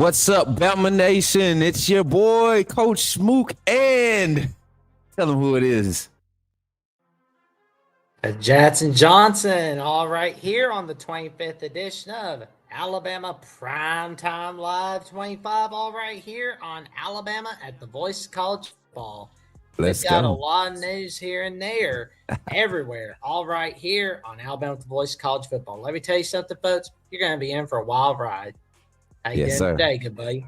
What's up, Bama Nation? It's your boy, Coach Smook, and tell them who it is. Jackson Johnson, all right, here on the 25th edition of Alabama Primetime Live 25, all right here on Alabama at the Voice of College Football. Let's We've got go. a lot of news here and there, everywhere, all right here on Alabama at the Voice of College Football. Let me tell you something, folks. You're going to be in for a wild ride. How you doing today, good buddy?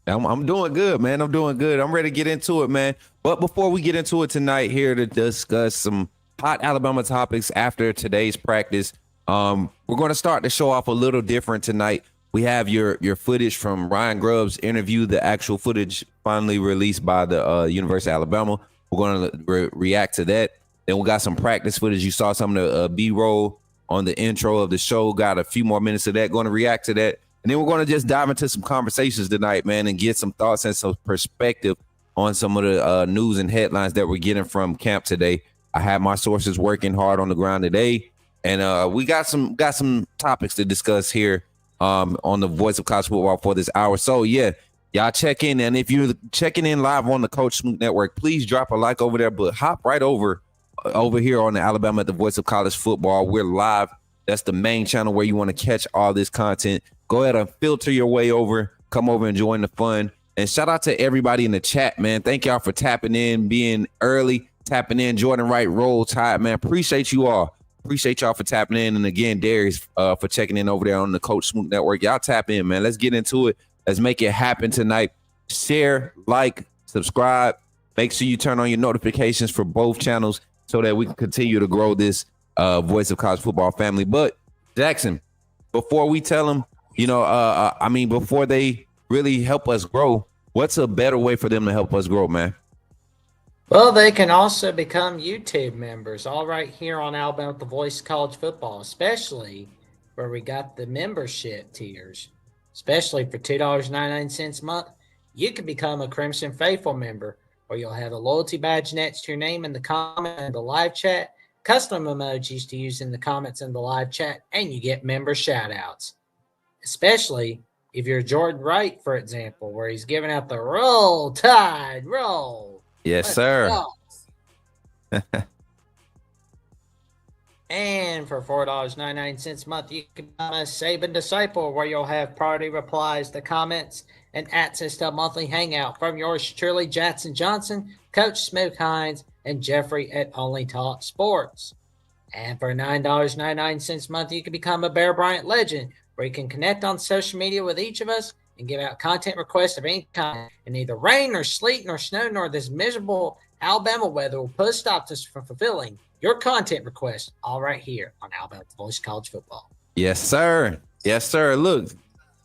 I'm doing good, man. I'm doing good. I'm ready to get into it, man. But before we get into it tonight, here to discuss some hot Alabama topics after today's practice. We're going to start the show off a little different tonight. We have your footage from Ryan Grubb's interview, the actual footage finally released by the University of Alabama. We're going to react to that. Then we got some practice footage. You saw some of the B-roll on the intro of the show. Got a few more minutes of that. Going to react to that. And then we're going to just dive into some conversations tonight, man, and get some thoughts and some perspective on some of the news and headlines that we're getting from camp today. I have my sources working hard on the ground today, and we got some topics to discuss here on the Voice of College Football for this hour. So, yeah, y'all check in. And if you're checking in live on the Coach Smook Network, please drop a like over there, but hop right over here on the Alabama at the Voice of College Football. We're live. That's the main channel where you want to catch all this content. Go ahead and filter your way over. Come over and join the fun. And shout out to everybody in the chat, man. Thank y'all for tapping in, being early, tapping in. Jordan Wright, Roll Tide, man. Appreciate you all. Appreciate y'all for tapping in. And again, Darius for checking in over there on the Coach Smook Network. Y'all tap in, man. Let's get into it. Let's make it happen tonight. Share, like, subscribe. Make sure you turn on your notifications for both channels so that we can continue to grow this Voice of College Football family. But Jackson, before we tell them, before they really help us grow, what's a better way for them to help us grow, man? Well, they can also become YouTube members, all right here on Alabama at the Voice of College Football, especially where we got the membership tiers, especially for $2.99 a month. You can become a Crimson Faithful member, where you'll have a loyalty badge next to your name in the comment and the live chat, custom emojis to use in the comments in the live chat, and you get member shout-outs. Especially if you're Jordan Wright, for example, where he's giving out the Roll Tide, roll. Yes, sir. And for $4.99 a month, you can become a Saban Disciple, where you'll have priority replies to comments and access to a monthly hangout from yours truly, Jackson Johnson, Coach Smook Hines, and Jeffrey at Only Talk Sports. And for $9.99 a month, you can become a Bear Bryant legend, where you can connect on social media with each of us and give out content requests of any kind. And neither rain nor sleet nor snow nor this miserable Alabama weather will put a stop to us from fulfilling your content requests, all right here on Alabama Voice College Football. Yes, sir. Yes, sir. Look,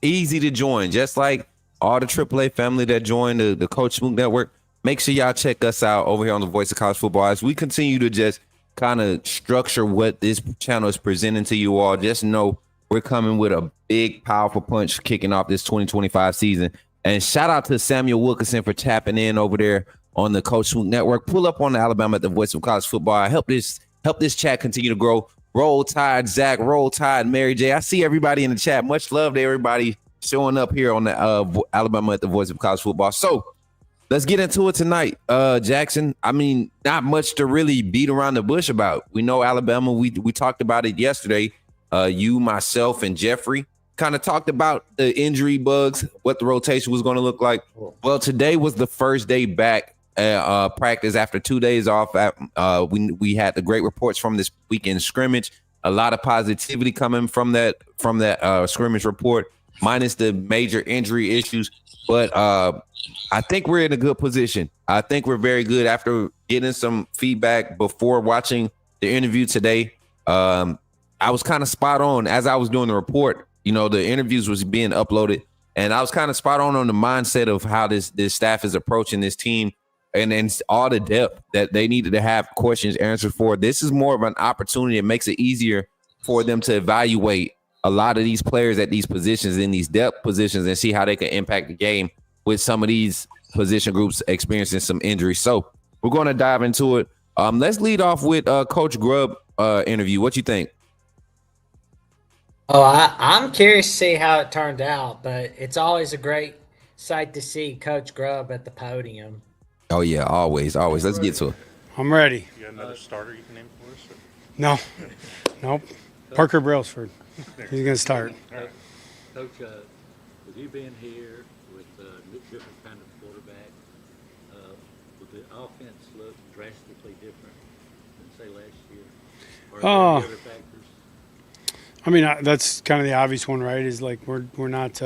easy to join. Just like all the AAA family that joined the Coach Smook Network, make sure y'all check us out over here on the Voice of College Football as we continue to just kind of structure what this channel is presenting to you all. Just know we're coming with a big, powerful punch kicking off this 2025 season. And shout out to Samuel Wilkinson for tapping in over there on the Coach Smook Network. Pull up on the Alabama at the Voice of College Football. Help this chat continue to grow. Roll Tide, Zach. Roll Tide, Mary J. I see everybody in the chat. Much love to everybody showing up here on the Alabama at the Voice of College Football. So let's get into it tonight, Jackson. I mean, not much to really beat around the bush about. We know Alabama. We talked about it yesterday. You, myself, and Jeffrey kind of talked about the injury bugs, what the rotation was going to look like. Well, today was the first day back at practice after 2 days off. We had the great reports from this weekend scrimmage. A lot of positivity coming from that scrimmage report, minus the major injury issues. But I think we're in a good position. I think we're very good after getting some feedback before watching the interview today. I was kind of spot on as I was doing the report. You know, the interviews was being uploaded, and I was kind of spot on the mindset of how this staff is approaching this team and all the depth that they needed to have questions answered for. This is more of an opportunity. It makes it easier for them to evaluate a lot of these players at these positions, in these depth positions, and see how they can impact the game with some of these position groups experiencing some injuries. So we're going to dive into it. Let's lead off with Coach Grubb interview. What you think? Oh, I'm curious to see how it turned out, but it's always a great sight to see Coach Grubb at the podium. Oh yeah, always, always. Let's get to it. I'm ready. You got another starter you can name for us? No, nope. Parker Brailsford. He's going to start. Coach, with you being here with different kind of quarterback, would the offense look drastically different than say last year? Or are there any other factors? I mean, that's kind of the obvious one, right? Is like we're not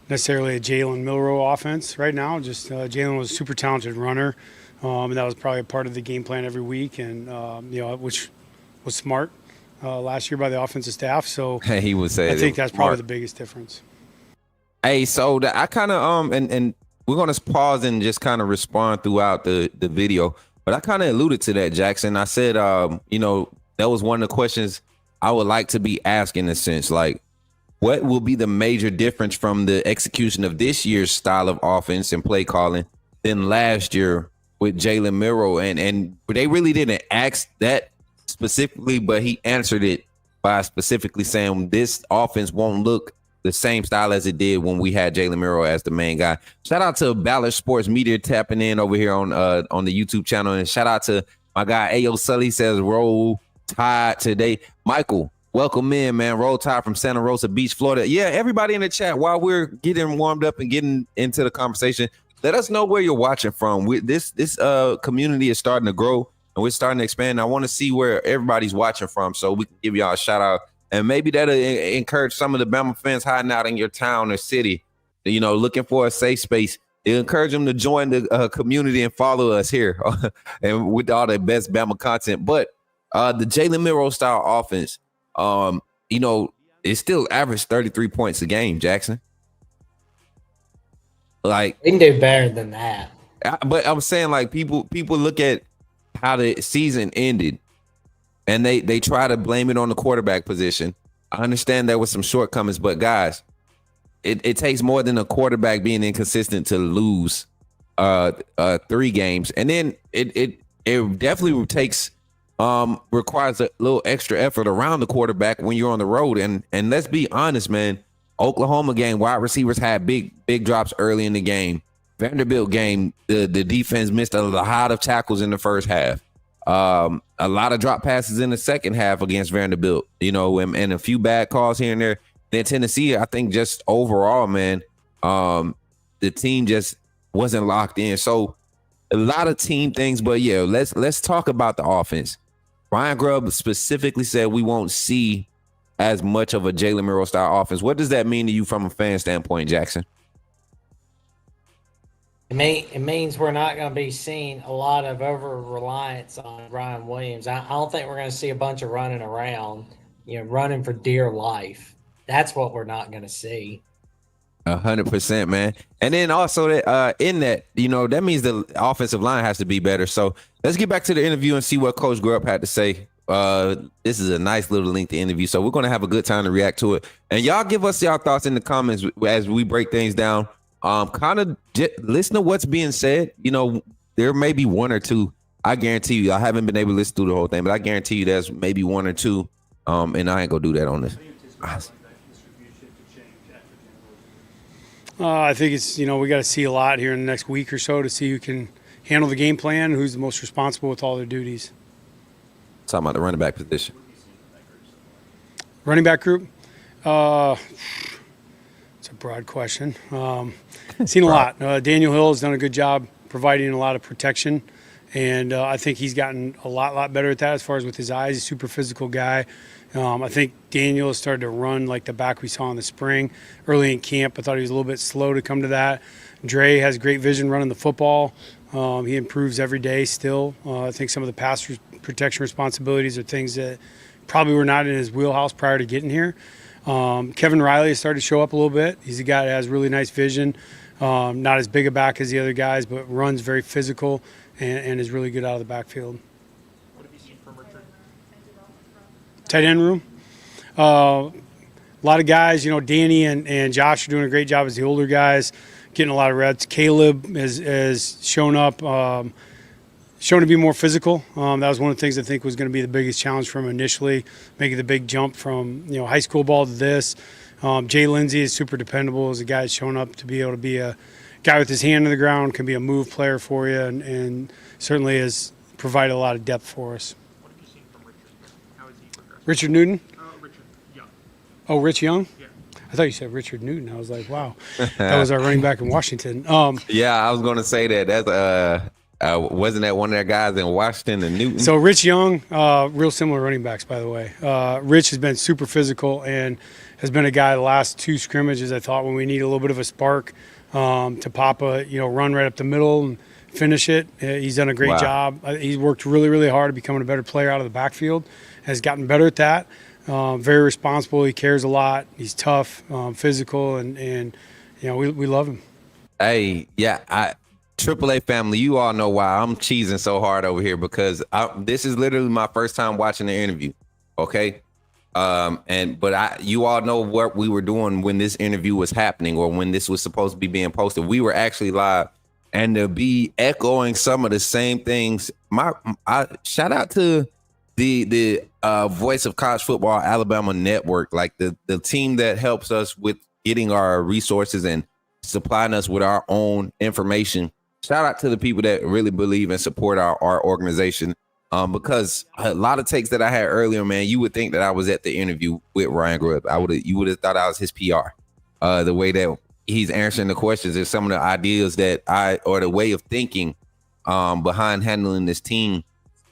necessarily a Jalen Milroe offense right now. Just Jalen was a super talented runner, and that was probably a part of the game plan every week, and which was smart last year by the offensive staff. So He would say I think that's probably smart. the biggest difference. Hey, so I kind of and we're gonna pause and just kind of respond throughout the video, but I kind of alluded to that, Jackson. I said, that was one of the questions I would like to be asked in a sense, like, what will be the major difference from the execution of this year's style of offense and play calling than last year with Jalen Milroe? And they really didn't ask that specifically, but he answered it by specifically saying this offense won't look the same style as it did when we had Jalen Milroe as the main guy. Shout out to Ballard Sports Media tapping in over here on the YouTube channel, and shout out to my guy Ayo Sully says roll tide today. Michael, welcome in, man. Roll Tide from Santa Rosa Beach, Florida. Yeah, everybody in the chat, while we're getting warmed up and getting into the conversation, let us know where you're watching from. This community is starting to grow, and we're starting to expand. I want to see where everybody's watching from so we can give y'all a shout out. And maybe that'll encourage some of the Bama fans hiding out in your town or city, looking for a safe space. It'll encourage them to join the community and follow us here and with all the best Bama content. But the Jalen Milroe style offense, it still averaged 33 points a game, Jackson. Like, We can do better than that. but I'm saying, like, people look at how the season ended and they try to blame it on the quarterback position. I understand there was some shortcomings, but guys, it takes more than a quarterback being inconsistent to lose 3 games. And then it definitely takes requires a little extra effort around the quarterback when you're on the road. And let's be honest, man, Oklahoma game, wide receivers had big drops early in the game. Vanderbilt game, the defense missed a lot of tackles in the first half. A lot of drop passes in the second half against Vanderbilt, and a few bad calls here and there. Then Tennessee, I think just overall, man, the team just wasn't locked in. So a lot of team things, but yeah, let's talk about the offense. Brian Grubb specifically said we won't see as much of a Jalen Milroe style offense. What does that mean to you from a fan standpoint, Jackson? It means we're not going to be seeing a lot of over-reliance on Ryan Williams. I don't think we're going to see a bunch of running around, running for dear life. That's what we're not going to see. 100%, man. And then also that in that, that means the offensive line has to be better. So let's get back to the interview and see what Coach Grubb had to say. This is a nice little lengthy interview, so we're going to have a good time to react to it. And y'all give us y'all thoughts in the comments as we break things down. Kind of listen to what's being said. There may be one or two. I guarantee you, I haven't been able to listen through the whole thing, but I guarantee you there's maybe one or two. And I ain't gonna do that on this. I think it's, we got to see a lot here in the next week or so to see who can handle the game plan, who's the most responsible with all their duties. Talking about the running back position. Running back group? It's a broad question. Seen a lot. Daniel Hill has done a good job providing a lot of protection, and I think he's gotten a lot better at that as far as with his eyes. He's a super physical guy. I think Daniel has started to run like the back we saw in the spring. Early in camp, I thought he was a little bit slow to come to that. Dre has great vision running the football. He improves every day still. I think some of the pass protection responsibilities are things that probably were not in his wheelhouse prior to getting here. Kevin Riley has started to show up a little bit. He's a guy that has really nice vision. Not as big a back as the other guys, but runs very physical and is really good out of the backfield. What have you seen from Richard? Tight end room. A lot of guys, Danny and Josh are doing a great job as the older guys, getting a lot of reps. Caleb has shown up. shown to be more physical. That was one of the things I think was going to be the biggest challenge for him initially, making the big jump from high school ball to this. Jay Lindsey is super dependable as a guy that's shown up to be able to be a guy with his hand on the ground, can be a move player for you, and certainly has provided a lot of depth for us. What have you seen from Richard? How is he progressing? Richard Newton? Richard Young. Oh, Rich Young? Yeah. I thought you said Richard Newton. I was like, wow, that was our running back in Washington. Yeah, I was gonna say that. That's wasn't that one of their guys in Washington and Newton? So Rich Young, real similar running backs, by the way. Rich has been super physical and has been a guy the last 2 scrimmages, I thought, when we need a little bit of a spark to pop a run right up the middle and finish it. He's done a great job. He's worked really, really hard at becoming a better player out of the backfield, has gotten better at that. Very responsible. He cares a lot. He's tough, physical, and we love him. Hey, yeah, AAA family, you all know why I'm cheesing so hard over here, because this is literally my first time watching the interview. Okay. But you all know what we were doing when this interview was happening, or when this was supposed to be being posted. We were actually live, and to be echoing some of the same things. Shout out to the Voice of College Football Alabama Network, like the team that helps us with getting our resources and supplying us with our own information. Shout out to the people that really believe and support our organization. Because a lot of takes that I had earlier, man, you would think that I was at the interview with Ryan Grubb. You would have thought I was his PR. The way that he's answering the questions and some of the ideas or the way of thinking behind handling this team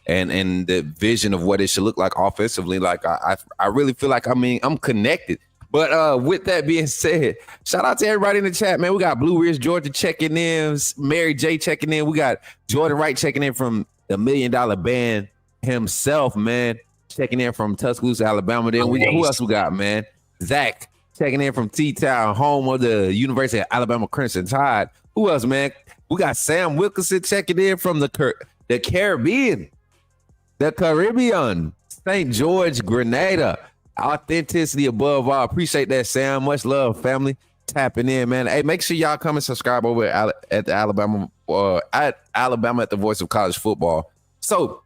and the vision of what it should look like offensively. Like I really feel like I'm connected. But with that being said, shout out to everybody in the chat, man. We got Blue Ridge, Georgia checking in, Mary J checking in. We got Jordan Wright checking in from the $1 Million Band himself, man, checking in from Tuscaloosa, Alabama. Then who else we got, man? Zach checking in from T-Town, home of the University of Alabama Crimson Tide. Who else, man? We got Sam Wilkinson checking in from the Caribbean, St. George, Grenada. Authenticity above all. Appreciate that, Sam. Much love, family. Tapping in, man. Hey, make sure y'all come and subscribe over at the Alabama at the Voice of College Football. So,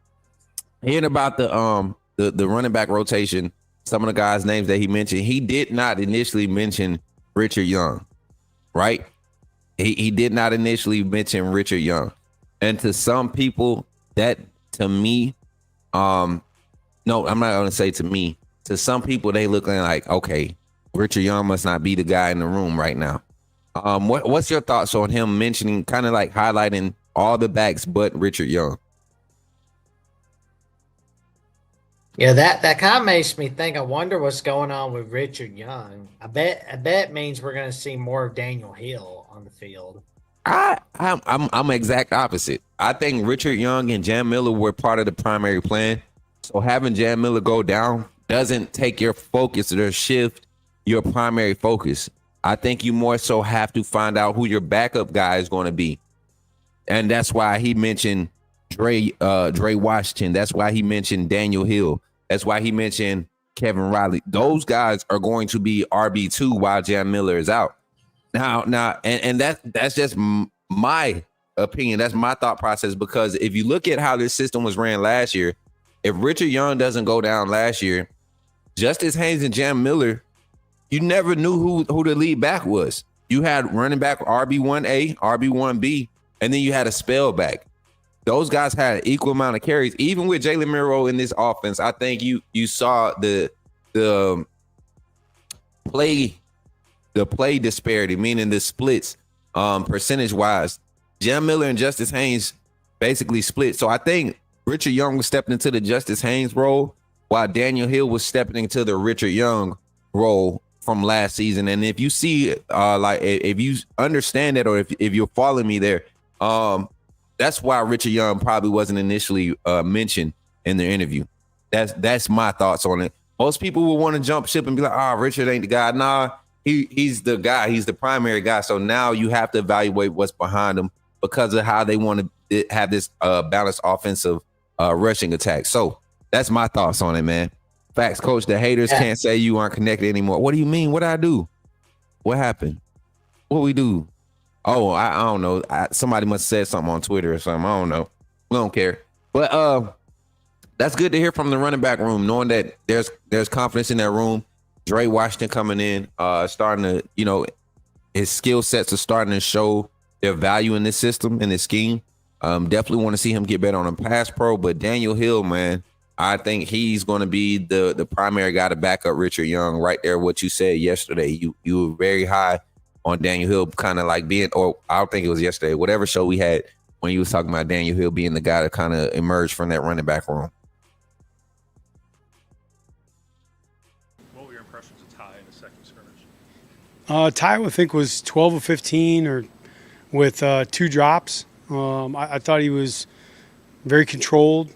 hearing about the running back rotation, some of the guys' names that he mentioned, he did not initially mention Richard Young, right? He did not initially mention Richard Young, and to some people, that to me, no, I'm not going to say to me. To some people, they look like, okay, Richard Young must not be the guy in the room right now. What's your thoughts on him mentioning, kind of like highlighting all the backs but Richard Young? Yeah, that kind of makes me think. I wonder what's going on with Richard Young. I bet it means we're going to see more of Daniel Hill on the field. I'm exact opposite. I think Richard Young and Jam Miller were part of the primary plan. So having Jam Miller go down doesn't take your focus or shift your primary focus. I think you more so have to find out who your backup guy is going to be. And that's why he mentioned Dre Washington. That's why he mentioned Daniel Hill. That's why he mentioned Kevin Riley. Those guys are going to be RB2 while Jam Miller is out. Now, and that's just my opinion. That's my thought process, because if you look at how this system was ran last year, if Richard Young doesn't go down last year, Justice Haynes and Jam Miller, you never knew who the lead back was. You had running back RB1A, RB1B, and then you had a spell back. Those guys had an equal amount of carries. Even with Jalen Miro in this offense, I think you saw the play disparity, meaning the splits percentage-wise. Jam Miller and Justice Haynes basically split. So I think Richard Young was stepping into the Justice Haynes role, while Daniel Hill was stepping into the Richard Young role from last season. And if you see, if you understand that, or if you're following me there, that's why Richard Young probably wasn't initially mentioned in the interview. That's my thoughts on it. Most people will want to jump ship and be like, Richard ain't the guy. Nah, he's the guy. He's the primary guy. So now you have to evaluate what's behind him because of how they want to have this balanced offensive rushing attack. So that's my thoughts on it, man. Facts, Coach. The haters can't say you aren't connected anymore. What do you mean? What did I do? What happened? What we do? Oh, I don't know. Somebody must have said something on Twitter or something. I don't know. We don't care. But that's good to hear from the running back room, knowing that there's confidence in that room. Dre Washington coming in, starting to, his skill sets are starting to show their value in this system, in this scheme. Definitely want to see him get better on a pass pro. But Daniel Hill, man, I think he's going to be the primary guy to back up Richard Young right there. What you said yesterday, you were very high on Daniel Hill, kind of like being, or I don't think it was yesterday, whatever show we had when you was talking about Daniel Hill being the guy to kind of emerge from that running back room. What were your impressions of Ty in the second scrimmage? Ty, I think, was 12 of 15 or with 2 drops. I thought he was very controlled,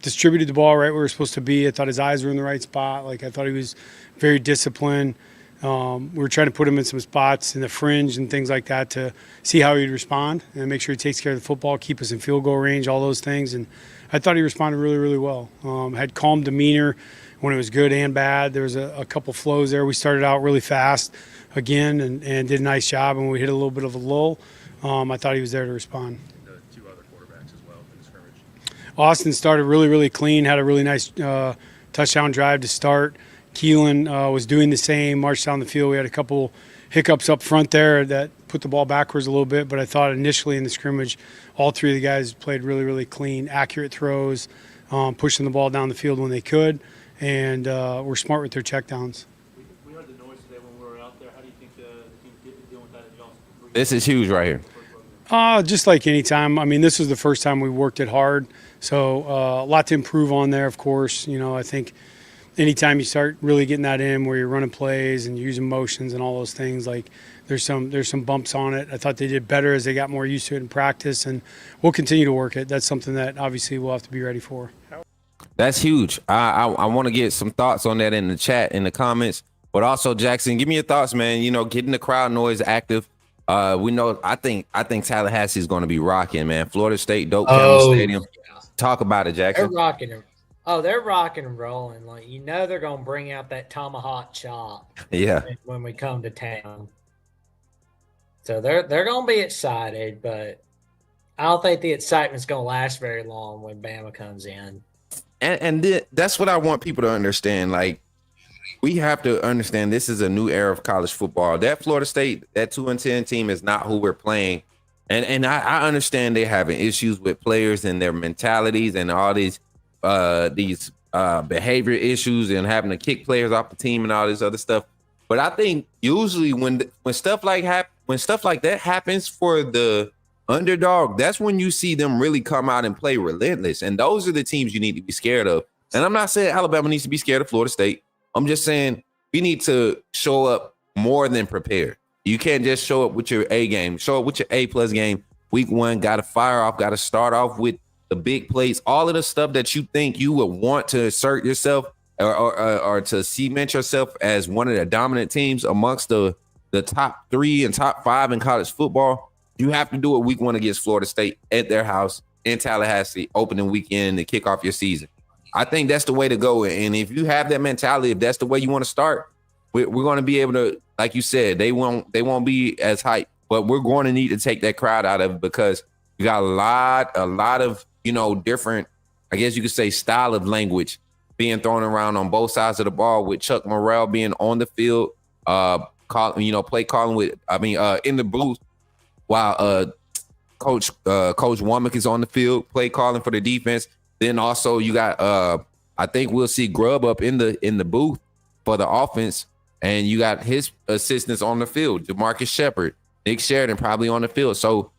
distributed the ball right where it was supposed to be. I thought his eyes were in the right spot. Like, I thought he was very disciplined. We were trying to put him in some spots in the fringe and things like that to see how he'd respond and make sure he takes care of the football, keep us in field goal range, all those things. And I thought he responded really, really well. Had calm demeanor when it was good and bad. There was a couple flows there. We started out really fast again and did a nice job, and we hit a little bit of a lull. I thought he was there to respond. The 2 other quarterbacks as well in the scrimmage. Austin started really, really clean, had a really nice touchdown drive to start. Keelan was doing the same, marched down the field. We had a couple hiccups up front there that put the ball backwards a little bit, but I thought initially in the scrimmage, all 3 of the guys played really, really clean, accurate throws, pushing the ball down the field when they could, and were smart with their checkdowns. We heard the noise today when we were out there. How do you think the team did deal with that at y'all? This is huge right here. Just like any time. I mean, this was the first time we worked it hard, so a lot to improve on there, of course. I think anytime you start really getting that in where you're running plays and using motions and all those things, like there's some bumps on it. I thought they did better as they got more used to it in practice, and we'll continue to work it. That's something that obviously we'll have to be ready for. That's huge. I want to get some thoughts on that in the chat, in the comments. But also, Jackson, give me your thoughts, man. Getting the crowd noise active. We know. I think Tallahassee is going to be rocking, man. Florida State, Doak County Stadium. Talk about it, Jackson. They're rocking it. Oh, they're rocking and rolling. Like, they're going to bring out that tomahawk chop. Yeah. When we come to town. So they're going to be excited, but I don't think the excitement's going to last very long when Bama comes in. And that's what I want people to understand. Like, we have to understand this is a new era of college football. That Florida State, that 2-10 team is not who we're playing. And I understand they're having issues with players and their mentalities and all these behavior issues and having to kick players off the team and all this other stuff. But I think usually when stuff like that happens for the underdog, that's when you see them really come out and play relentless. And those are the teams you need to be scared of. And I'm not saying Alabama needs to be scared of Florida State. I'm just saying we need to show up more than prepared. You can't just show up with your A game. Show up with your A+ game. Week 1, got to fire off, got to start off with the big plays, all of the stuff that you think you would want to assert yourself or to cement yourself as one of the dominant teams amongst the top 3 and top 5 in college football. You have to do it week 1 against Florida State at their house in Tallahassee, opening weekend to kick off your season. I think that's the way to go. And if you have that mentality, if that's the way you want to start, we're going to be able to, like you said, they won't be as hyped, but we're going to need to take that crowd out of it because you got a lot of, different, I guess you could say, style of language being thrown around on both sides of the ball, with Chuck Morrell being on the field, play calling in the booth, while Coach Womack is on the field, play calling for the defense. Then also you got I think we'll see Grubb up in the booth for the offense, and you got his assistants on the field, DeMarcus Shepard, Nick Sheridan probably on the field. So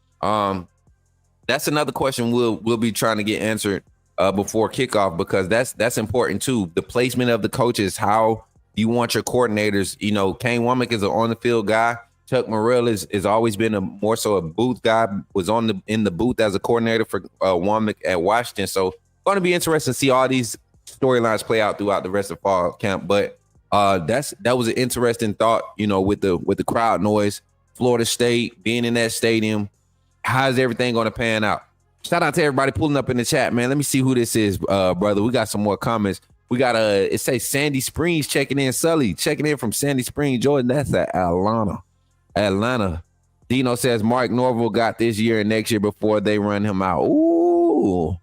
that's another question we'll be trying to get answered before kickoff, because that's important too. The placement of the coaches, how you want your coordinators. Kane Womack is an on the field guy. Chuck Morrell is always been more so a booth guy. Was in the booth as a coordinator for Womack at Washington. So going to be interesting to see all these storylines play out throughout the rest of fall camp. But that was an interesting thought. With the crowd noise, Florida State being in that stadium, how's everything going to pan out? Shout out to everybody pulling up in the chat, man. Let me see who this is, brother. We got some more comments. We got it says Sandy Springs checking in. Sully checking in from Sandy Springs, Jordan. That's at Atlanta. Dino says Mark Norville got this year and next year before they run him out. Ooh, Ooh,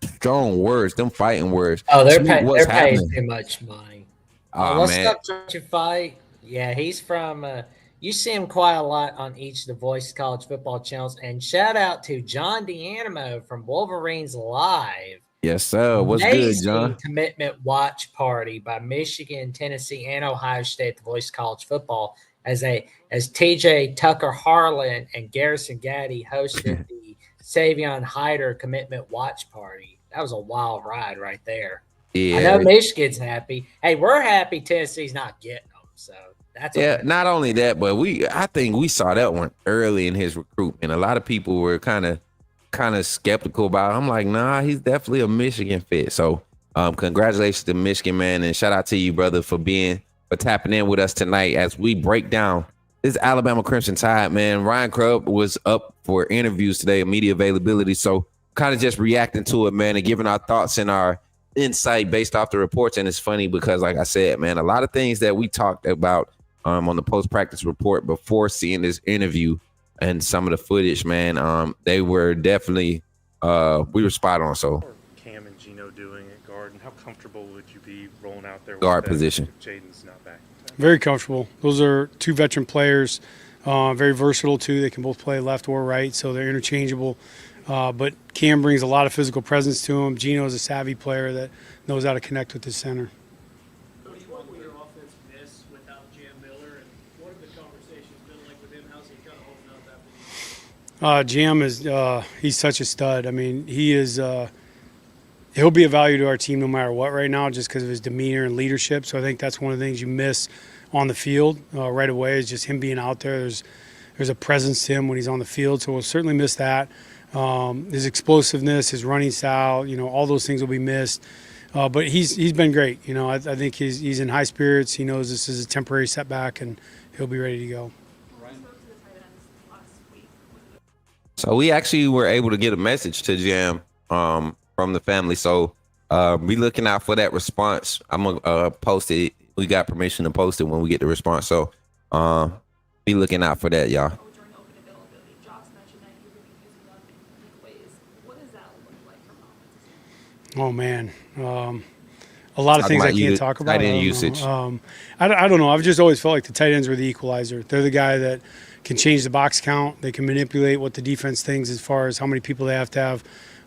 strong words. Them fighting words. Oh, they're Smoot, paying. what's They're paying happening? too much money. Oh Let's man, stop trying to fight. Yeah, he's from. You see him quite a lot on each of the Voice College football channels. And shout out to John D'Animo from Wolverines Live. yes sir. What's good, Amazing John? commitment watch party by Michigan, Tennessee, and Ohio State. The Voice College football as TJ Tucker Harlan and Garrison Gaddy hosted the Savion Hyder commitment watch party. That was a wild ride right there. I know Yeah, Michigan's happy. Hey, we're happy Tennessee's not getting them. So that's yeah. a Not only that, but I think we saw that one early in his recruitment. A lot of people were kind of skeptical about it. I'm like, nah, he's definitely a Michigan fit. So congratulations to Michigan, man, and shout out to you, brother, for tapping in with us tonight as we break down this Alabama Crimson Tide, man. Ryan Krubb was up for interviews today, media availability. So kind of just reacting to it, man, and giving our thoughts and our insight based off the reports. And it's funny because, like I said, man, a lot of things that we talked about on the post-practice report before seeing this interview and some of the footage, man, they were definitely we were spot on. So Or Cam and Gino doing at guard, and how comfortable would you be rolling out there with Guard that position. if Jaden's not back? Very comfortable. Those are two veteran players, very versatile too. They can both play left or right, so they're interchangeable. But Cam brings a lot of physical presence to him. Gino is a savvy player that knows how to connect with his center. What will your offense miss without Jam Miller, and what have the conversations been like with him? How's he kind of holding up after these? Jam is he's such a stud. I mean, he is he'll be a value to our team no matter what right now, just because of his demeanor and leadership. So I think that's one of the things you miss on the field right away is just him being out there. There's a presence to him when he's on the field, so we'll certainly miss that. His explosiveness, his running style, all those things will be missed. But he's been great. I think he's in high spirits. He knows this is a temporary setback, and he'll be ready to go. So we actually were able to get a message to Jam from the family. So be looking out for that response. I'm gonna post it. We got permission to post it when we get the response. So be looking out for that, y'all. During open availability, Josh mentioned that you're going to be using them in unique ways. What does that look like from an offensive standpoint? Oh man, a lot of Talk things I about can't talk about. tight end I don't usage. know. I don't know. I've just always felt like the tight ends were the equalizer. They're the guy that can change the box count. They can manipulate what the defense thinks as far as how many people they have to have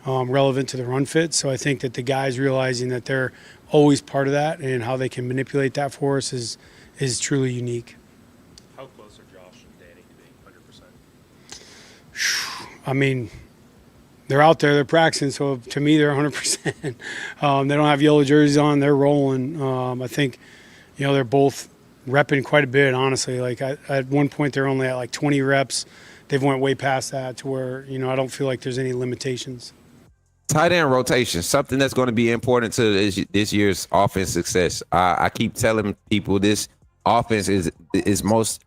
relevant to the run fit. So I think that the guys realizing that they're always part of that and how they can manipulate that for us is truly unique. How close are Josh and Danny to being 100%? I mean, they're out there, they're practicing, so to me, they're 100%. They don't have yellow jerseys on, they're rolling. I think, they're both repping quite a bit, honestly. Like, at one point, they're only at like 20 reps. They've went way past that to where, I don't feel like there's any limitations. Tight end rotation, something that's going to be important to this year's offense success. I keep telling people this offense is most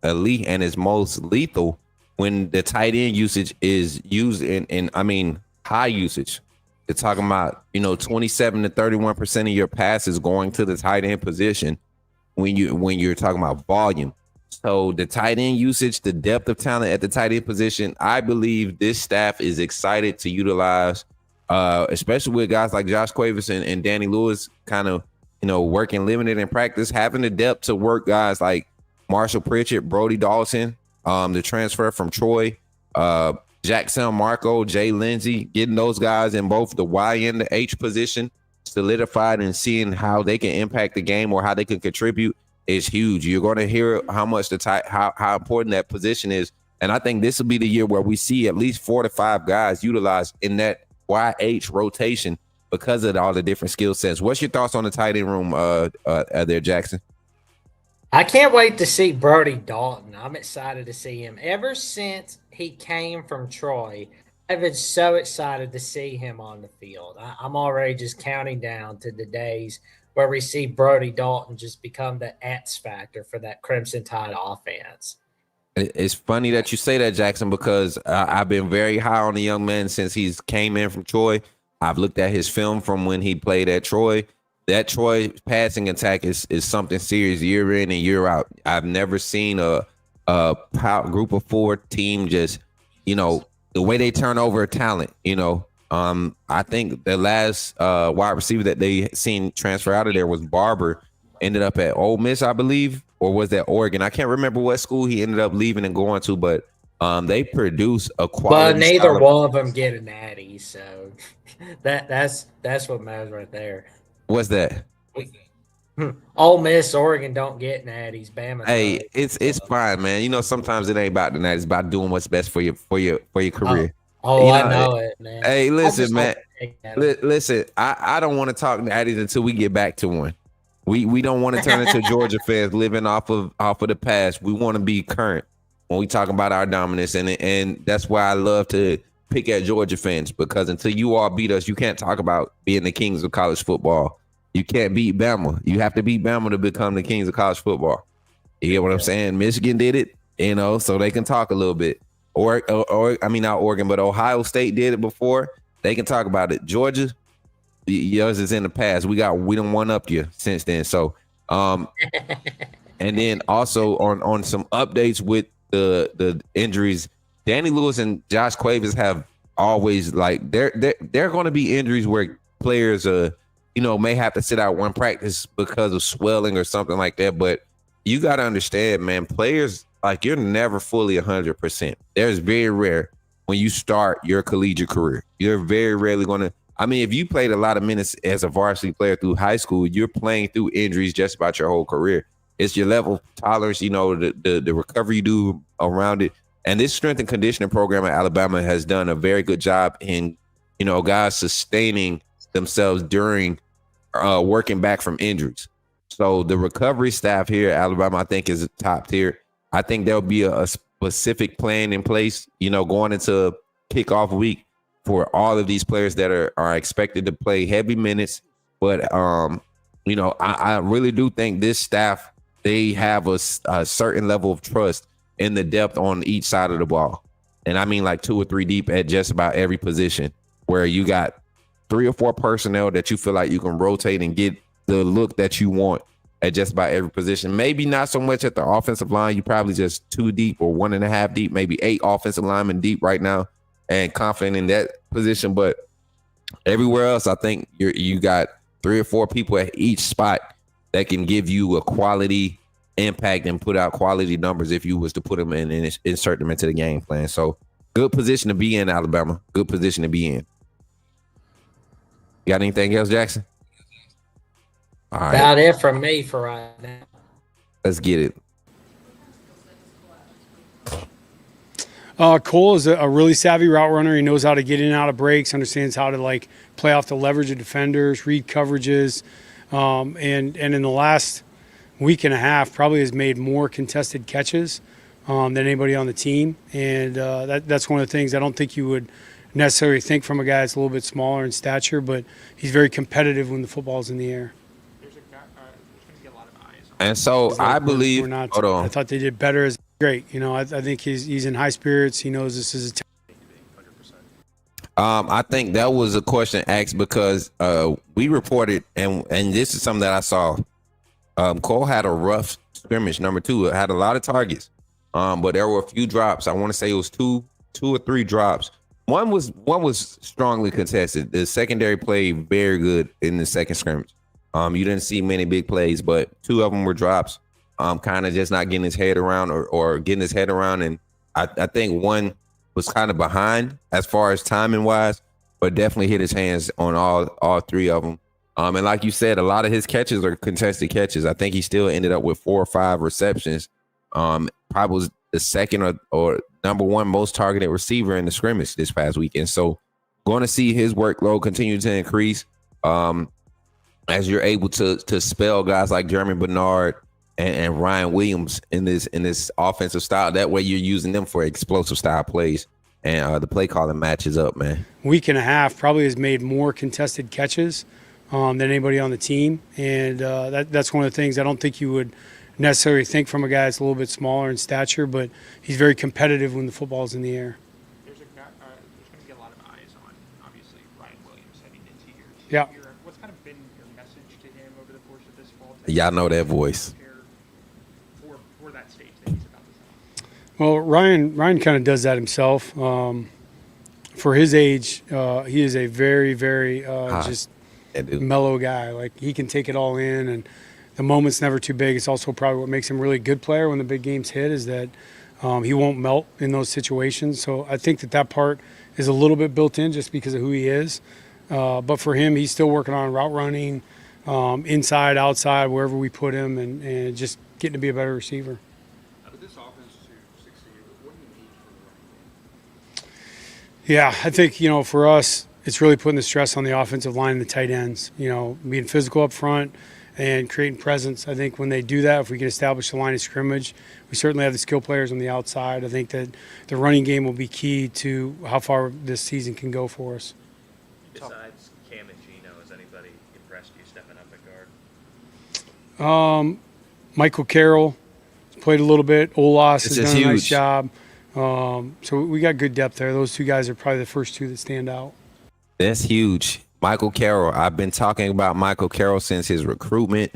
elite and is most lethal when the tight end usage is used in high usage. They're talking about 27 to 31% of your passes going to the tight end position when you're talking about volume. So the tight end usage, the depth of talent at the tight end position, I believe this staff is excited to utilize, especially with guys like Josh Cuevas and Danny Lewis kind of, working limited in practice, having the depth to work guys like Marshall Pritchett, Brody Dawson, the transfer from Troy, Jackson Marco, Jay Lindsey, getting those guys in both the Y and the H position solidified and seeing how they can impact the game or how they can contribute is huge. You're going to hear how much how important that position is. And I think this will be the year where we see at least 4 to 5 guys utilized in that YH rotation because of all the different skill sets. What's your thoughts on the tight end room there, Jackson? I can't wait to see Brody Dalton. I'm excited to see him. Ever since he came from Troy, I've been so excited to see him on the field. I'm already just counting down to the days where we see Brody Dalton just become the X factor for that Crimson Tide offense. It's funny that you say that, Jackson, because I've been very high on the young man since he's came in from Troy. I've looked at his film from when he played at Troy. That Troy passing attack is something serious year in and year out. I've never seen a group of 4 team just, the way they turn over talent, I think the last wide receiver that they seen transfer out of there was Barber, ended up at Ole Miss, I believe, or was that Oregon? I can't remember what school he ended up leaving and going to, but they produce a quality. But neither style of- one of them get an Natty, so that's what matters right there. What's that? Ole Miss, Oregon don't get natties. Bama. Hey, does. it's fine, man. Sometimes it ain't about the night; it's about doing what's best for your career. Oh, You I know, know it, man. Hey, I listen, just man. hope they take that up. Listen, I don't want to talk natties until we get back to one. We don't want to turn into Georgia fans living off of the past. We want to be current when we talk about our dominance, and that's why I love to pick at Georgia fans, because until you all beat us, you can't talk about being the kings of college football. You can't beat Bama. You have to beat Bama to become the kings of college football. You get what I'm saying? Michigan did it, so they can talk a little bit. Or I mean, not Oregon, but Ohio State did it before. They can talk about it. Georgia, yours is in the past. We done one up you since then. So, and then also on some updates with the injuries, Danny Lewis and Josh Cuevas have always, like, they're going to be injuries where players may have to sit out one practice because of swelling or something like that. But you got to understand, man, players, like, you're never fully 100%. There's very rare when you start your collegiate career. You're very rarely going to, if you played a lot of minutes as a varsity player through high school, you're playing through injuries just about your whole career. It's your level of tolerance, the recovery you do around it. And this strength and conditioning program at Alabama has done a very good job in, guys sustaining themselves during working back from injuries. So the recovery staff here at Alabama, I think, is top tier. I think there'll be a specific plan in place, going into kickoff week for all of these players that are expected to play heavy minutes. But, I really do think this staff, they have a certain level of trust in the depth on each side of the ball. And I mean, like 2 or 3 deep at just about every position, where you got 3 or 4 personnel that you feel like you can rotate and get the look that you want at just about every position. Maybe not so much at the offensive line. You probably just 2 deep or 1.5 deep, maybe 8 offensive linemen deep right now, and confident in that position. But everywhere else, I think you got 3 or 4 people at each spot that can give you a quality impact and put out quality numbers if you was to put them in and insert them into the game plan. So good position to be in, Alabama. Good position to be in. You got anything else, Jackson? All right. About it from me for right now. Let's get it. Cole is a really savvy route runner. He knows how to get in and out of breaks, understands how to play off the leverage of defenders, read coverages, and in the last week and a half probably has made more contested catches than anybody on the team. And that's one of the things I don't think you would necessarily think from a guy that's a little bit smaller in stature, but he's very competitive when the football's in the air. There's going to be a lot of eyes on. And so I believe, We're not, hold on. I thought they did better as great. I think he's in high spirits. He knows this is a 100%. I think that was a question asked because we reported, and this is something that I saw. Cole had a rough scrimmage, number 2. It had a lot of targets, but there were a few drops. I want to say it was two or three drops. One was strongly contested. The secondary played very good in the second scrimmage. You didn't see many big plays, but 2 of them were drops. Kind of just not getting his head around or getting his head around. And I think one was kind of behind as far as timing wise, but definitely hit his hands on all 3 of them. And like you said, a lot of his catches are contested catches. I think he still ended up with 4 or 5 receptions. Probably was the second or number 1 most targeted receiver in the scrimmage this past weekend. So going to see his workload continue to increase as you're able to spell guys like Jeremy Bernard and Ryan Williams in this offensive style. That way you're using them for explosive style plays, and the play calling matches up, man. week and a half probably has made more contested catches than anybody on the team. And that's one of the things I don't think you would necessarily think from a guy that's a little bit smaller in stature, but he's very competitive when the football's in the air. There's going to be a lot of eyes on, obviously, Ryan Williams heading into year 2. Yeah. What's kind of been your message to him over the course of this fall? Y'all know that voice. For that stage that he's about to sign. Well, Ryan kind of does that himself. for his age, he is a very, very just That dude. mellow guy. Like, he can take it all in, and the moment's never too big. It's also probably what makes him a really good player when the big games hit, is that he won't melt in those situations. So I think that part is a little bit built in just because of who he is. But for him, he's still working on route running, inside, outside, wherever we put him, and just getting to be a better receiver. For this offense to succeed, what do you need from the running game? Yeah, I think, for us, it's really putting the stress on the offensive line and the tight ends, being physical up front and creating presence. I think when they do that, if we can establish the line of scrimmage, we certainly have the skill players on the outside. I think that the running game will be key to how far this season can go for us. Besides Cam and Gino, has anybody impressed you stepping up at guard? Michael Carroll played a little bit. Olas has This is done a nice huge. job. So we got good depth there. Those two guys are probably the first two that stand out. That's huge. Michael Carroll. I've been talking about Michael Carroll since his recruitment.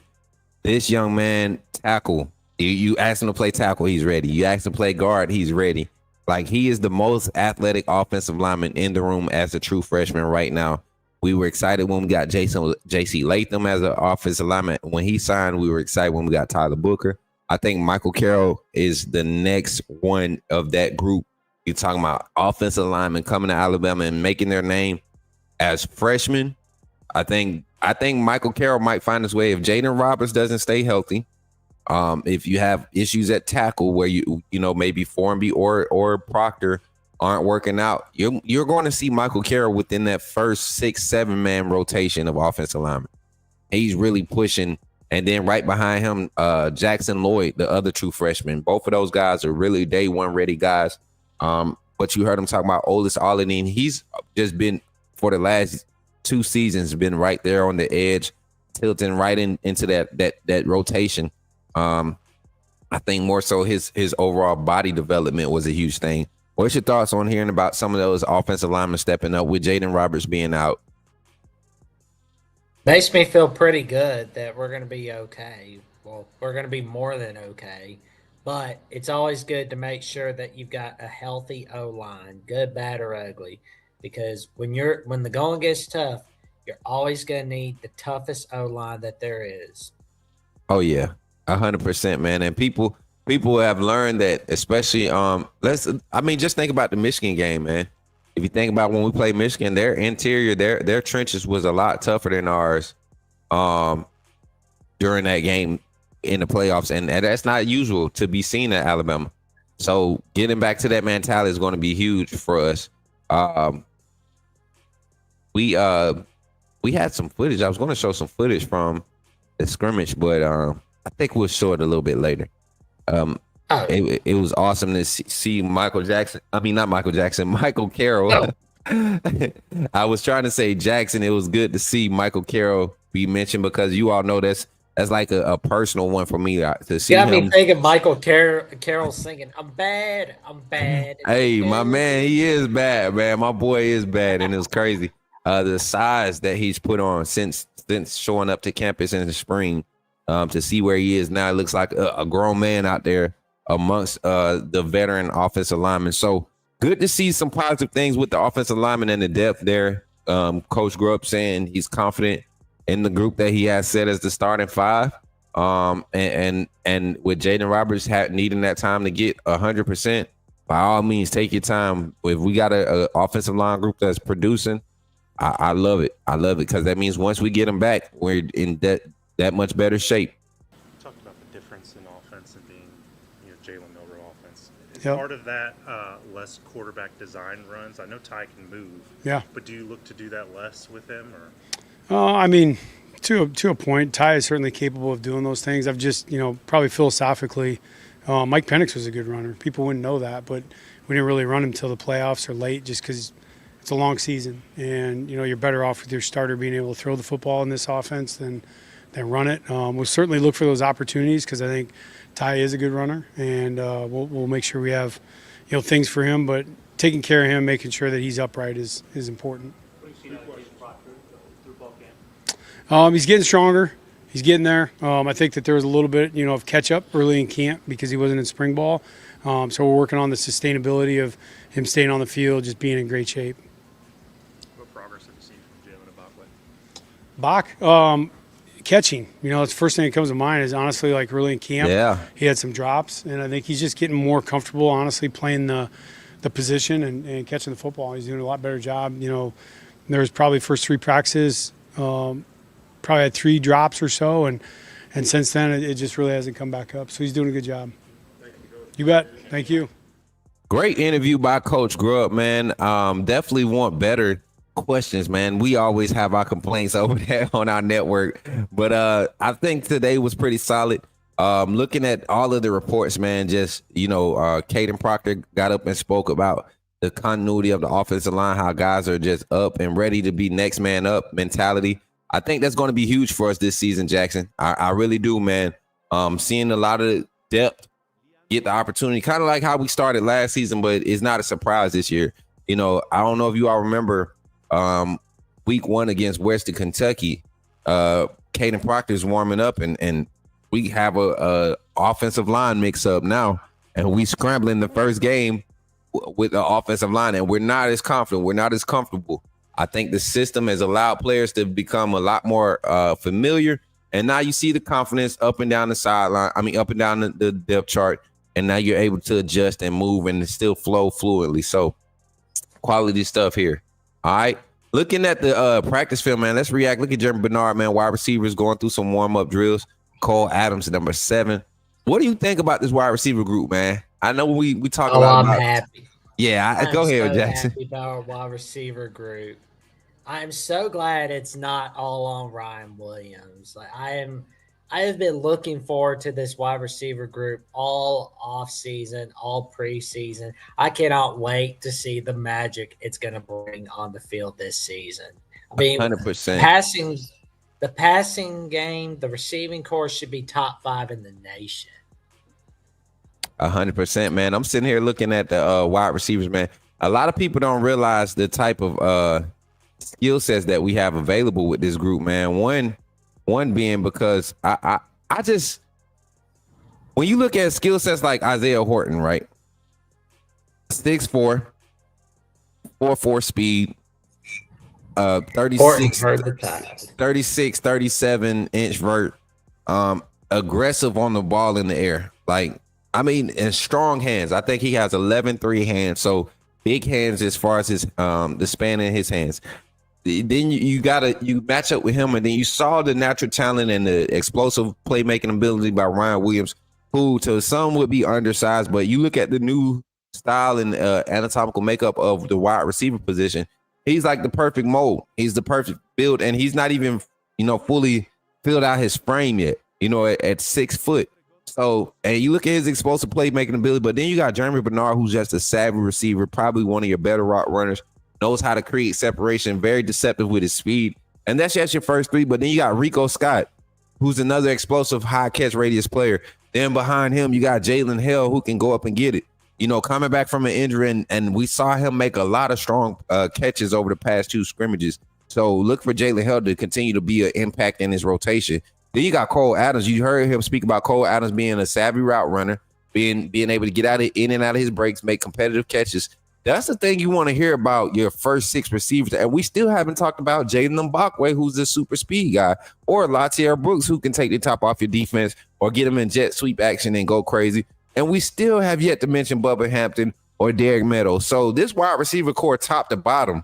This young man, tackle. You ask him to play tackle, he's ready. You ask him to play guard, he's ready. Like, he is the most athletic offensive lineman in the room as a true freshman right now. We were excited when we got J.C. Latham as an offensive lineman. When he signed, we were excited when we got Tyler Booker. I think Michael Carroll is the next one of that group. You're talking about offensive linemen coming to Alabama and making their name as freshmen. I think Michael Carroll might find his way if Jaden Roberts doesn't stay healthy. If you have issues at tackle where maybe Formby or Proctor aren't working out, you're going to see Michael Carroll within that first 6-7 man rotation of offensive linemen. He's really pushing, and then right behind him, Jackson Lloyd, the other true freshman. Both of those guys are really day one ready guys. But you heard him talk about Olis Allen. He's just been, for the last 2 seasons, been right there on the edge, tilting right into that rotation. I think more so his overall body development was a huge thing. What's your thoughts on hearing about some of those offensive linemen stepping up with Jaden Roberts being out? Makes me feel pretty good that we're going to be okay. Well, we're going to be more than okay. But it's always good to make sure that you've got a healthy O-line, good, bad, or ugly. Because when the going gets tough, you're always going to need the toughest O-line that there is. Oh yeah, 100%, man. And people have learned that, especially just think about the Michigan game, man. If you think about when we played Michigan, their interior, their trenches was a lot tougher than ours during that game in the playoffs, and that's not usual to be seen at Alabama. So getting back to that mentality is going to be huge for us. We had some footage. I was going to show some footage from the scrimmage, but I think we'll show it a little bit later. It was awesome to see Michael Carroll. I was trying to say Jackson. It was good to see Michael Carroll be mentioned because you all know that's like a personal one for me to see Got him. me thinking Michael Carroll singing, I'm bad. Hey, my man, he is bad, man. My boy is bad, and it was crazy. The size that he's put on since showing up to campus in the spring, to see where he is now, it looks like a grown man out there amongst the veteran offensive linemen. So good to see some positive things with the offensive linemen and the depth there. Coach grew up saying he's confident in the group that he has set as the starting 5. And with Jaden Roberts needing that time to get 100%, by all means, take your time. If we got a offensive line group that's producing, I love it. I love it because that means once we get them back, we're in that much better shape. You talked about the difference in offense and being, Jalen Milroe offense. Is Yep. part of that less quarterback design runs? I know Ty can move. Yeah. But do you look to do that less with him, or? To a point, Ty is certainly capable of doing those things. I've just, probably philosophically, Mike Penix was a good runner. People wouldn't know that, but we didn't really run him till the playoffs or late just because it's a long season. And, you're better off with your starter being able to throw the football in this offense than run it. We'll certainly look for those opportunities because I think Ty is a good runner, and we'll make sure we have, things for him. But taking care of him, making sure that he's upright is important. He's getting stronger. He's getting there. I think that there was a little bit, of catch up early in camp because he wasn't in spring ball. So we're working on the sustainability of him staying on the field, just being in great shape. Bach, catching. It's the first thing that comes to mind is honestly like early in camp. Yeah. He had some drops, and I think he's just getting more comfortable, honestly, playing the position and catching the football. He's doing a lot better job. There was probably first 3 practices, probably had 3 drops or so, and since then it just really hasn't come back up. So he's doing a good job. You bet. Thank you. Great interview by Coach Grubb, man. Definitely want better questions, man. We always have our complaints over there on our network, but I think today was pretty solid. Looking at all of the reports, man, just Caden Proctor got up and spoke about the continuity of the offensive line, how guys are just up and ready to be next man up mentality. I think that's going to be huge for us this season, Jackson. I really do, man. Seeing a lot of depth get the opportunity, kind of like how we started last season, but it's not a surprise this year. I don't know if you all remember week 1 against Western Kentucky. Caden Proctor's warming up, and we have a offensive line mix up now, and we scrambling the first game with the offensive line, and we're not as confident. We're not as comfortable. I think the system has allowed players to become a lot more familiar, and now you see the confidence up and down the sideline. Up and down the depth chart, and now you're able to adjust and move and still flow fluidly. So quality stuff here. All right. Looking at the practice film, man, let's react. Look at Jeremy Bernard, man, wide receivers going through some warm-up drills. Cole Adams, number 7. What do you think about this wide receiver group, man? I know we talk a lot about. I'm happy. Yeah, go ahead, so Jackson. Happy about our wide receiver group. I'm so glad it's not all on Ryan Williams. I have been looking forward to this wide receiver group all off season, all preseason. I cannot wait to see the magic it's going to bring on the field this season. 100%. The passing game, the receiving core should be top 5 in the nation. 100%, man. I'm sitting here looking at the wide receivers, man. A lot of people don't realize the type of skill sets that we have available with this group, man. One being because I just, when you look at skill sets like Isaiah Horton, right? 6'4", 4.4 speed, 36, 37 inch vert, aggressive on the ball in the air. And strong hands. I think he has 11-3 hands. So big hands as far as his the span in his hands. Then you match up with him, and then you saw the natural talent and the explosive playmaking ability by Ryan Williams, who to some would be undersized, but you look at the new style and anatomical makeup of the wide receiver position. He's like the perfect mold. He's the perfect build, and he's not even fully filled out his frame yet. At 6 foot. So, and you look at his explosive playmaking ability, but then you got Jeremy Bernard, who's just a savvy receiver, probably one of your better route runners. Knows how to create separation, very deceptive with his speed. And that's just your first 3. But then you got Rico Scott, who's another explosive high catch radius player. Then behind him, you got Jalen Hill, who can go up and get it. Coming back from an injury, and we saw him make a lot of strong catches over the past 2 scrimmages. So look for Jalen Hill to continue to be an impact in his rotation. Then you got Cole Adams. You heard him speak about Cole Adams being a savvy route runner, being able to get in and out of his breaks, make competitive catches. That's the thing you want to hear about your first 6 receivers. And we still haven't talked about Jaden Mbakwe, who's a super speed guy, or Latier Brooks, who can take the top off your defense or get them in jet sweep action and go crazy. And we still have yet to mention Bubba Hampton or Derek Meadows. So this wide receiver core, top to bottom,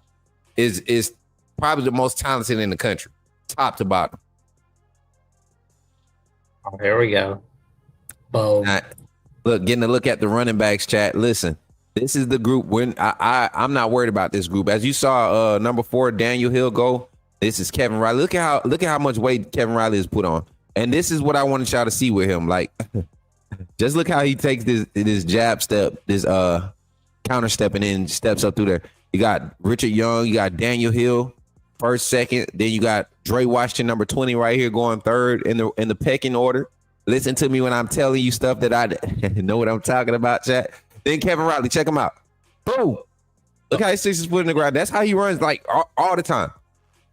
is probably the most talented in the country, top to bottom. Oh, here we go. Boom. Look, getting a look at the running backs chat. Listen. This is the group when I'm not worried about this group. As you saw, number 4, Daniel Hill go. This is Kevin Riley. Look at how much weight Kevin Riley has put on. And this is what I wanted y'all to see with him. Just look how he takes this jab step, this counter step, and then steps up through there. You got Richard Young, you got Daniel Hill, first, second. Then you got Dre Washington, number 20, right here, going 3rd in the pecking order. Listen to me when I'm telling you stuff that I know what I'm talking about, chat. Then Kevin Riley, check him out. Boom. Look how he sticks his foot in the ground. That's how he runs all the time.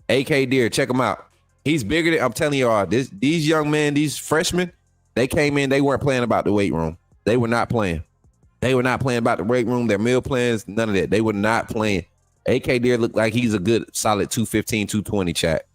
AK Deer, check him out. He's bigger than, I'm telling you all, these young men, these freshmen, they came in, they weren't playing about the weight room. They were not playing. They were not playing about the weight room, their meal plans, none of that. They were not playing. AK Deer looked like he's a good solid 215, 220 chat.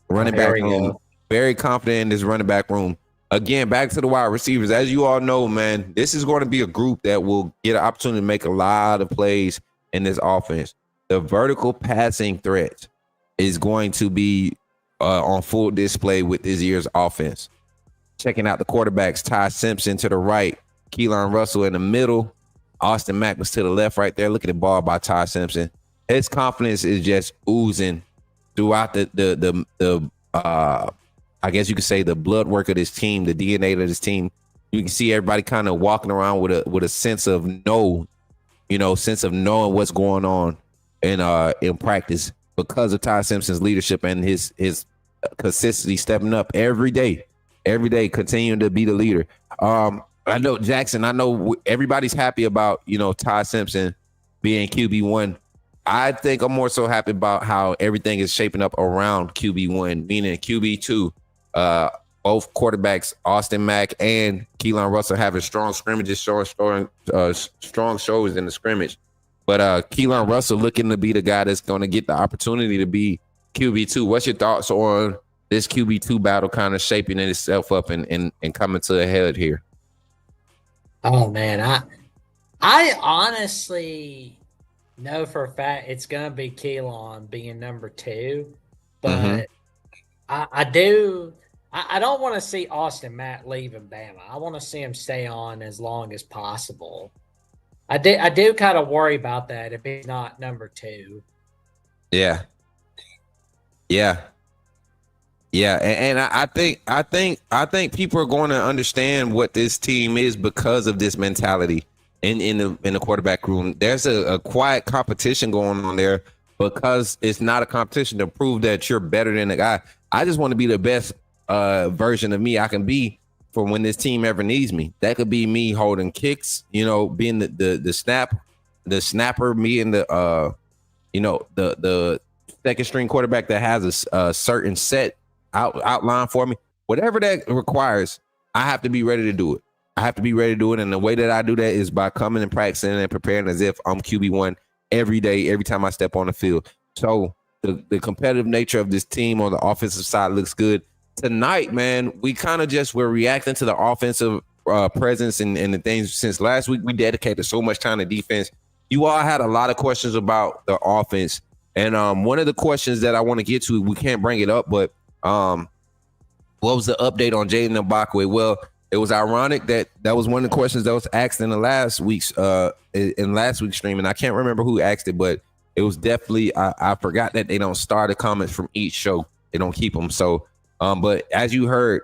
running There back we room. go. Very confident in this running back room. Again, back to the wide receivers. As you all know, man, this is going to be a group that will get an opportunity to make a lot of plays in this offense. The vertical passing threat is going to be on full display with this year's offense. Checking out the quarterbacks, Ty Simpson to the right, Keelan Russell in the middle, Austin Mack was to the left right there. Look at the ball by Ty Simpson. His confidence is just oozing throughout the I guess you could say the blood work of this team, the DNA of this team. You can see everybody kind of walking around with a sense of sense of knowing what's going on in practice because of Ty Simpson's leadership and his consistency, stepping up every day, continuing to be the leader. I know Jackson. I know everybody's happy about Ty Simpson being QB1. I think I'm more so happy about how everything is shaping up around QB1, meaning QB2. Both quarterbacks, Austin Mack and Keelan Russell, having strong scrimmages, strong shows in the scrimmage. But Keelan Russell looking to be the guy that's going to get the opportunity to be QB2. What's your thoughts on this QB2 battle kind of shaping itself up and coming to a head here? Oh man, I honestly know for a fact it's gonna be Keelan being number 2, but I don't want to see Austin Matt leaving Bama. I want to see him stay on as long as possible. I do kind of worry about that if he's not number 2. Yeah. And I think people are going to understand what this team is because of this mentality in the quarterback room. There's a quiet competition going on there because it's not a competition to prove that you're better than the guy. I just want to be the best version of me I can be for when this team ever needs me. That could be me holding kicks, being the snapper, me and the second string quarterback that has a certain set outline for me. Whatever that requires, I have to be ready to do it. And the way that I do that is by coming and practicing and preparing as if I'm QB1 every day, every time I step on the field. So the competitive nature of this team on the offensive side looks good. Tonight, man, we're reacting to the offensive presence and the things since last week. We dedicated so much time to defense. You all had a lot of questions about the offense. And one of the questions that I want to get to, we can't bring it up, but what was the update on Jaden Mbakwe? Well, it was ironic that was one of the questions that was asked in the last week's stream, and I can't remember who asked it, but it was definitely I forgot that they don't start the comments from each show; they don't keep them. So, but as you heard,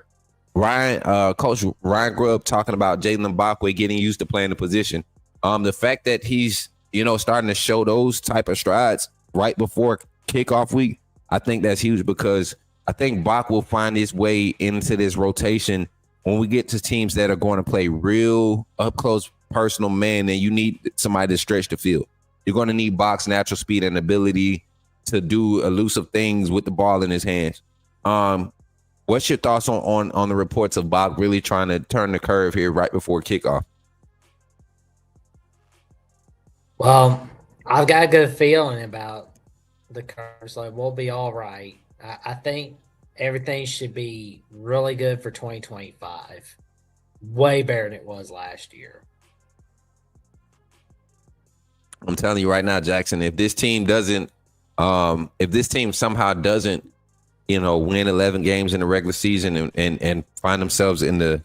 Coach Ryan Grubb talking about Jaden Mbakwe getting used to playing the position. The fact that he's starting to show those type of strides right before kickoff week, I think that's huge because I think Bach will find his way into this rotation when we get to teams that are going to play real up close personal man, and you need somebody to stretch the field. You're going to need Bach's natural speed and ability to do elusive things with the ball in his hands. What's your thoughts on the reports of Bach really trying to turn the curve here right before kickoff? Well, I've got a good feeling about the curves. Like, we'll be all right. I think everything should be really good for 2025. Way better than it was last year. I'm telling you right now, Jackson, if this team somehow doesn't, win 11 games in the regular season and find themselves in the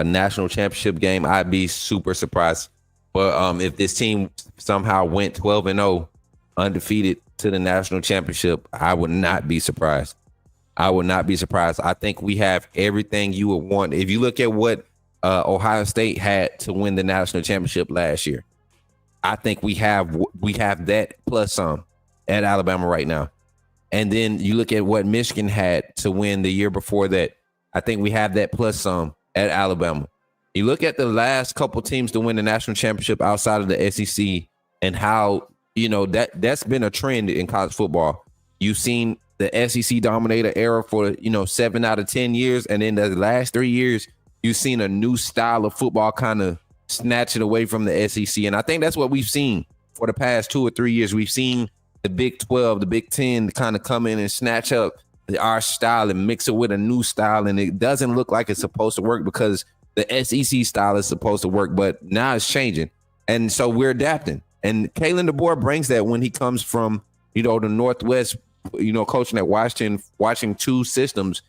national championship game, I'd be super surprised. But if this team somehow went 12-0 undefeated to the national championship, I would not be surprised. I think we have everything you would want. If you look at what Ohio State had to win the national championship last year, I think we have that plus some at Alabama right now. And then you look at what Michigan had to win the year before that. I think we have that plus some at Alabama. You look at the last couple teams to win the national championship outside of the SEC and how, that's been a trend in college football. You've seen the SEC dominator era for, 7 out of 10 years. And in the last 3 years, you've seen a new style of football kind of snatch it away from the SEC. And I think that's what we've seen for the past 2 or 3 years. We've seen the Big 12, the Big 10 kind of come in and snatch up our style and mix it with a new style, and it doesn't look like it's supposed to work because the SEC style is supposed to work, but now it's changing. And so we're adapting. And Kalen DeBoer brings that when he comes from, the Northwest, coaching at Washington, watching two systems,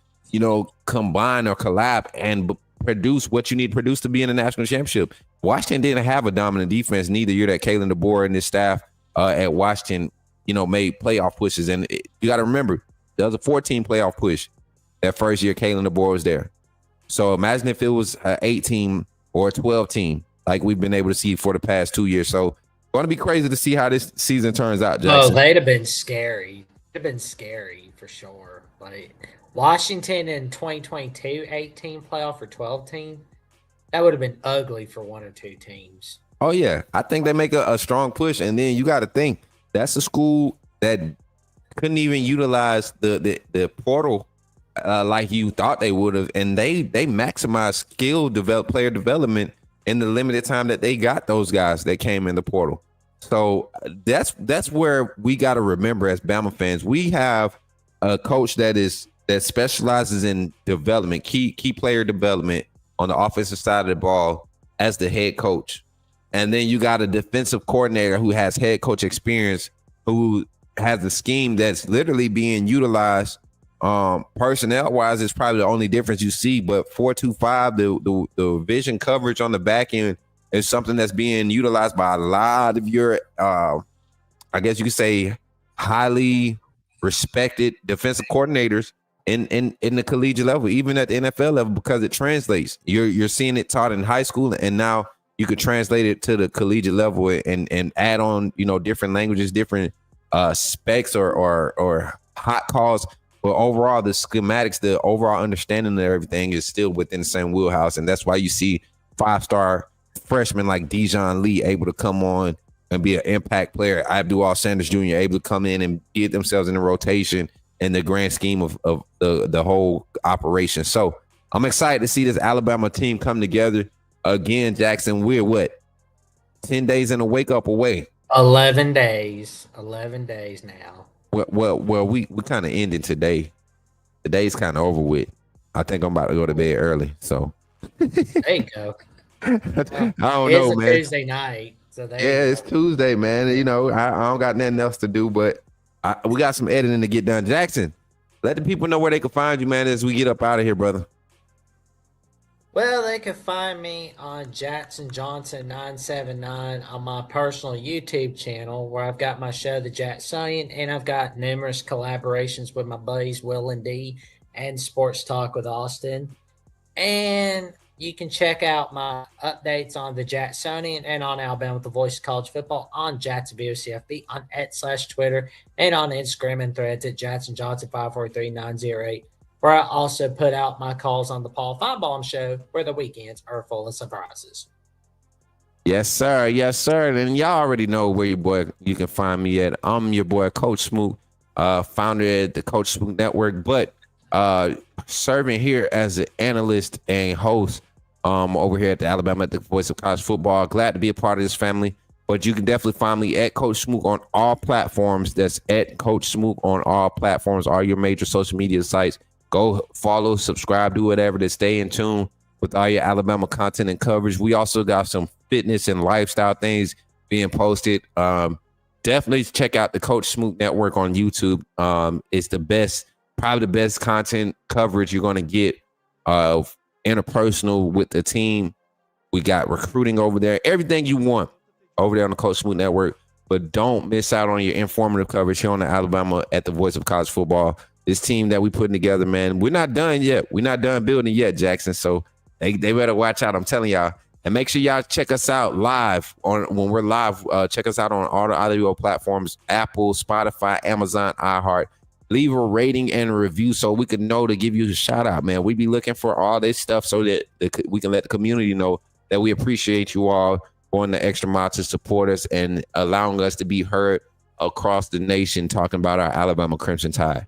combine or collab and produce what you need to produce to be in a national championship. Washington didn't have a dominant defense neither year that Kalen DeBoer and his staff at Washington, made playoff pushes. And you got to remember, there was a 14 playoff push that first year Kalen DeBoer was there. So imagine if it was an 8-team or a 12-team like we've been able to see for the past 2 years. So going to be crazy to see how this season turns out, Jackson. Oh, they'd have been scary. They'd have been scary for sure. Like Washington in 2022, 8-team playoff or 12-team, that would have been ugly for one or two teams. Oh, yeah. I think they make a strong push. And then you got to think, that's a school that couldn't even utilize the portal like you thought they would have. And they maximized player development in the limited time that they got those guys that came in the portal. So that's where we got to remember as Bama fans, we have a coach that specializes in development, key player development on the offensive side of the ball as the head coach. And then you got a defensive coordinator who has head coach experience, who has a scheme that's literally being utilized. Personnel wise, it's probably the only difference you see, but 4-2-5, the vision coverage on the back end is something that's being utilized by a lot of your, I guess you could say, highly respected defensive coordinators in the collegiate level, even at the NFL level, because it translates. You're seeing it taught in high school, and now you could translate it to the collegiate level and add on, different languages, different specs or hot calls. But overall, the schematics, the overall understanding of everything is still within the same wheelhouse. And that's why you see 5-star freshmen like Dijon Lee able to come on and be an impact player. Abdul Sanders Jr. able to come in and get themselves in the rotation in the grand scheme of the whole operation. So I'm excited to see this Alabama team come together again, Jackson. We're what, 10 days in a wake up away? 11 days. 11 days now. Well, we kind of ended today. The day's kind of over with. I think I'm about to go to bed early. So there you go. I don't know, man. Tuesday night. So it's Tuesday, man. I don't got nothing else to do, but we got some editing to get done. Jackson, let the people know where they can find you, man, as we get up out of here, brother. Well, they can find me on Jackson Johnson 979 on my personal YouTube channel, where I've got my show, The Jacksonian, and I've got numerous collaborations with my buddies Will and D and Sports Talk with Austin. And you can check out my updates on The Jacksonian and on Alabama with the Voice of College Football on Jacksonville CFB on X/Twitter and on Instagram and Threads at Jackson Johnson 543908. Where I also put out my calls on the Paul Feinbaum Show, where the weekends are full of surprises. Yes, sir. Yes, sir. And y'all already know where you can find me at. I'm your boy, Coach Smoot, founder of the Coach Smoot Network, but serving here as an analyst and host over here at the Alabama at the Voice of College Football. Glad to be a part of this family. But you can definitely find me at Coach Smoot on all platforms. That's at Coach Smoot on all platforms, all your major social media sites. Go follow, subscribe, do whatever to stay in tune with all your Alabama content and coverage. We also got some fitness and lifestyle things being posted. Definitely check out the Coach Smoot Network on YouTube. It's the best, probably the best content coverage you're going to get interpersonal with the team. We got recruiting over there, everything you want over there on the Coach Smoot Network. But don't miss out on your informative coverage here on the Alabama at the Voice of College Football. This team that we putting together, man, we're not done yet. We're not done building yet, Jackson. So they better watch out. I'm telling y'all. And make sure y'all check us out live when we're live. Check us out on all the audio platforms: Apple, Spotify, Amazon, iHeart. Leave a rating and a review so we can know to give you a shout out, man. We be looking for all this stuff so that we can let the community know that we appreciate you all going the extra mile to support us and allowing us to be heard across the nation talking about our Alabama Crimson Tide.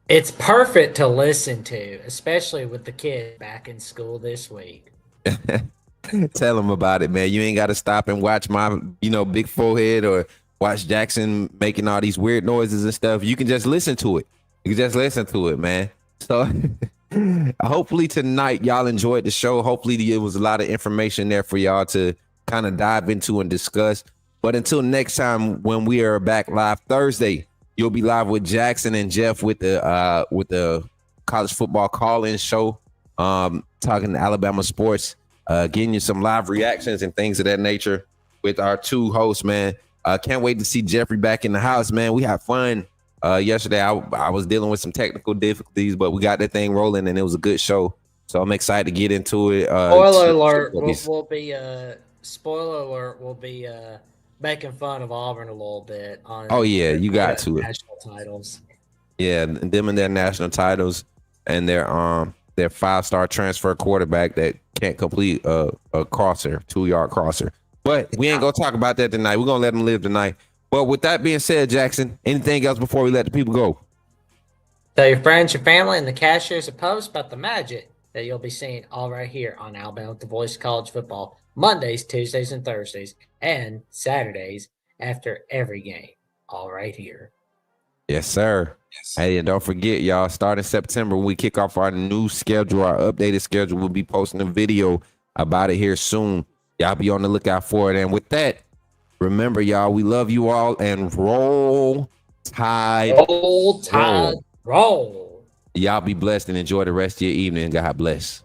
It's perfect to listen to, especially with the kids back in school this week. Tell them about it, man. You ain't got to stop and watch my, big forehead or watch Jackson making all these weird noises and stuff. You can just listen to it. You just listen to it, man. So hopefully tonight y'all enjoyed the show. Hopefully it was a lot of information there for y'all to kind of dive into and discuss. But until next time, when we are back live Thursday, you'll be live with Jackson and Jeff with the college football call-in show, talking Alabama sports, getting you some live reactions and things of that nature with our two hosts, man. Can't wait to see Jeffrey back in the house, man. We had fun. Yesterday, I was dealing with some technical difficulties, but we got that thing rolling, and it was a good show. So I'm excited to get into it. Spoiler alert! We'll be making fun of Auburn a little bit. Oh yeah, you got to national titles. Yeah, them and their national titles, and their 5-star transfer quarterback that can't complete a crosser, 2-yard crosser. But we ain't gonna talk about that tonight. We're gonna let them live tonight. But with that being said, Jackson, anything else before we let the people go? Tell your friends, your family, and the cashiers a post about the magic that you'll be seeing all right here on Alabama with the Voice of College Football, Mondays, Tuesdays, and Thursdays, and Saturdays after every game, all right here. Yes, sir. Hey, and don't forget, y'all, starting September, when we kick off our new schedule, our updated schedule, we'll be posting a video about it here soon. Y'all be on the lookout for it. And with that, remember, y'all, we love you all, and roll tide. Roll tide, roll. Y'all be blessed and enjoy the rest of your evening. God bless.